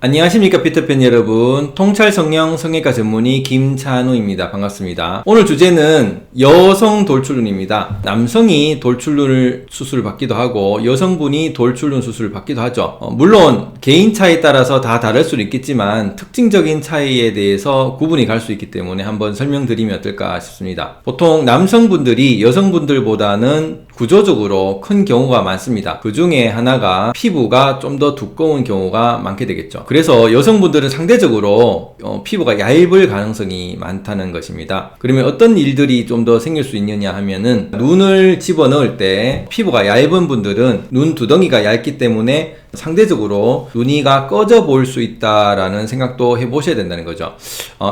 안녕하십니까 피터팬 여러분, 통찰 성형 성형외과 전문의 김찬우입니다. 반갑습니다. 오늘 주제는 여성 돌출눈입니다. 남성이 돌출눈 수술을 받기도 하고 여성분이 돌출눈 수술을 받기도 하죠. 물론 개인 차에 따라서 다 다를 수는 있겠지만 특징적인 차이에 대해서 구분이 갈 수 있기 때문에 한번 설명드리면 어떨까 싶습니다. 보통 남성분들이 여성분들보다는 구조적으로 큰 경우가 많습니다. 그 중에 하나가 피부가 좀 더 두꺼운 경우가 많게 되겠죠. 그래서 여성분들은 상대적으로 피부가 얇을 가능성이 많다는 것입니다. 그러면 어떤 일들이 좀 더 생길 수 있느냐 하면은, 눈을 집어넣을 때 피부가 얇은 분들은 눈 두덩이가 얇기 때문에 상대적으로 눈이가 꺼져 보일 수 있다라는 생각도 해보셔야 된다는 거죠.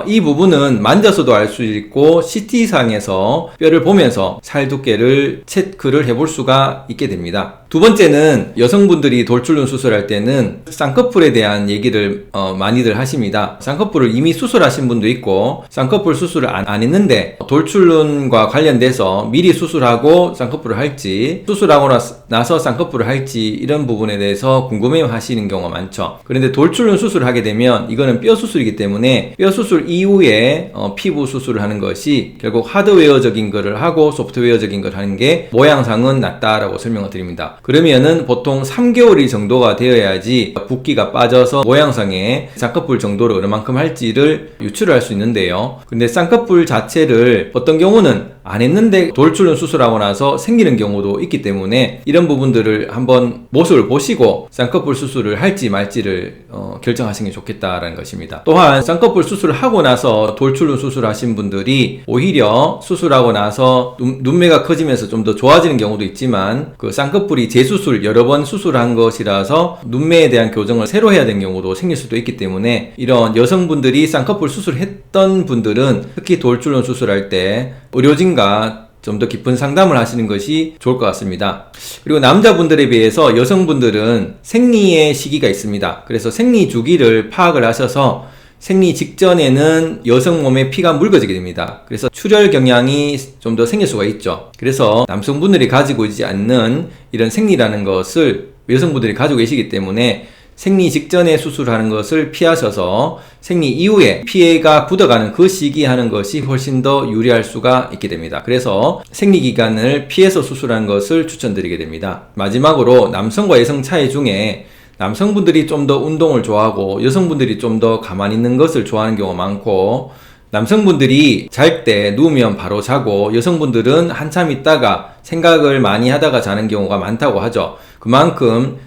이 부분은 만져서도 알 수 있고 CT상에서 뼈를 보면서 살 두께를 체크를 해볼 수가 있게 됩니다. 두 번째는 여성분들이 돌출눈 수술할 때는 쌍꺼풀에 대한 얘기를 많이들 하십니다. 쌍꺼풀을 이미 수술하신 분도 있고 쌍꺼풀 수술을 안 했는데 돌출눈과 관련돼서 미리 수술하고 쌍꺼풀을 할지, 수술하고 나서 쌍꺼풀을 할지, 이런 부분에 대해서 궁금해 하시는 경우가 많죠. 그런데 돌출눈 수술을 하게 되면 이거는 뼈 수술이기 때문에 뼈 수술 이후에 피부 수술을 하는 것이 결국 하드웨어적인 거를 하고 소프트웨어적인 걸 하는 게 모양상은 낫다라고 설명을 드립니다. 그러면은 보통 3개월이 정도가 되어야지 붓기가 빠져서 모양상의 쌍꺼풀 정도를 어느 만큼 할지를 유추를 할 수 있는데요. 근데 쌍꺼풀 자체를 어떤 경우는 안 했는데 돌출눈 수술하고 나서 생기는 경우도 있기 때문에 이런 부분들을 한번 모습을 보시고 쌍꺼풀 수술을 할지 말지를 결정하시는 게 좋겠다라는 것입니다. 또한 쌍꺼풀 수술을 하고 나서 돌출눈 수술하신 분들이 오히려 수술하고 나서 눈매가 커지면서 좀 더 좋아지는 경우도 있지만, 그 쌍꺼풀이 재수술 여러 번 수술한 것이라서 눈매에 대한 교정을 새로 해야 되는 경우도 생길 수도 있기 때문에, 이런 여성분들이 쌍꺼풀 수술했던 분들은 특히 돌출눈 수술할 때 의료진과 좀 더 깊은 상담을 하시는 것이 좋을 것 같습니다. 그리고 남자분들에 비해서 여성분들은 생리의 시기가 있습니다. 그래서 생리 주기를 파악을 하셔서 생리 직전에는 여성 몸에 피가 묽어지게 됩니다. 그래서 출혈 경향이 좀 더 생길 수가 있죠. 그래서 남성분들이 가지고 있지 않는 이런 생리라는 것을 여성분들이 가지고 계시기 때문에 생리 직전에 수술하는 것을 피하셔서 생리 이후에 피해가 굳어가는 그 시기에 하는 것이 훨씬 더 유리할 수가 있게 됩니다. 그래서 생리 기간을 피해서 수술하는 것을 추천드리게 됩니다. 마지막으로 남성과 여성 차이 중에 남성분들이 좀 더 운동을 좋아하고 여성분들이 좀 더 가만히 있는 것을 좋아하는 경우가 많고, 남성분들이 잘 때 누우면 바로 자고 여성분들은 한참 있다가 생각을 많이 하다가 자는 경우가 많다고 하죠. 그만큼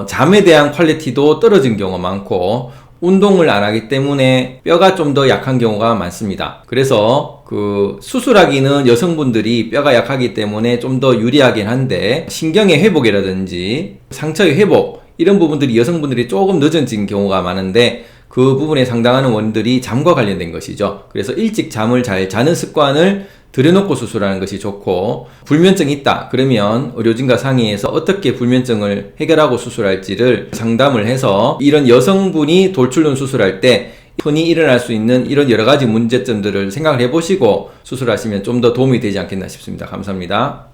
잠에 대한 퀄리티도 떨어진 경우가 많고 운동을 안 하기 때문에 뼈가 좀 더 약한 경우가 많습니다. 그래서 수술하기는 여성분들이 뼈가 약하기 때문에 좀 더 유리하긴 한데, 신경의 회복이라든지 상처의 회복, 이런 부분들이 여성분들이 조금 늦어진 경우가 많은데, 그 부분에 상당한 원인들이 잠과 관련된 것이죠. 그래서 일찍 잠을 잘 자는 습관을 들여놓고 수술하는 것이 좋고, 불면증이 있다 그러면 의료진과 상의해서 어떻게 불면증을 해결하고 수술할지를 상담을 해서, 이런 여성분이 돌출눈 수술할 때 흔히 일어날 수 있는 이런 여러 가지 문제점들을 생각을 해보시고 수술하시면 좀 더 도움이 되지 않겠나 싶습니다. 감사합니다.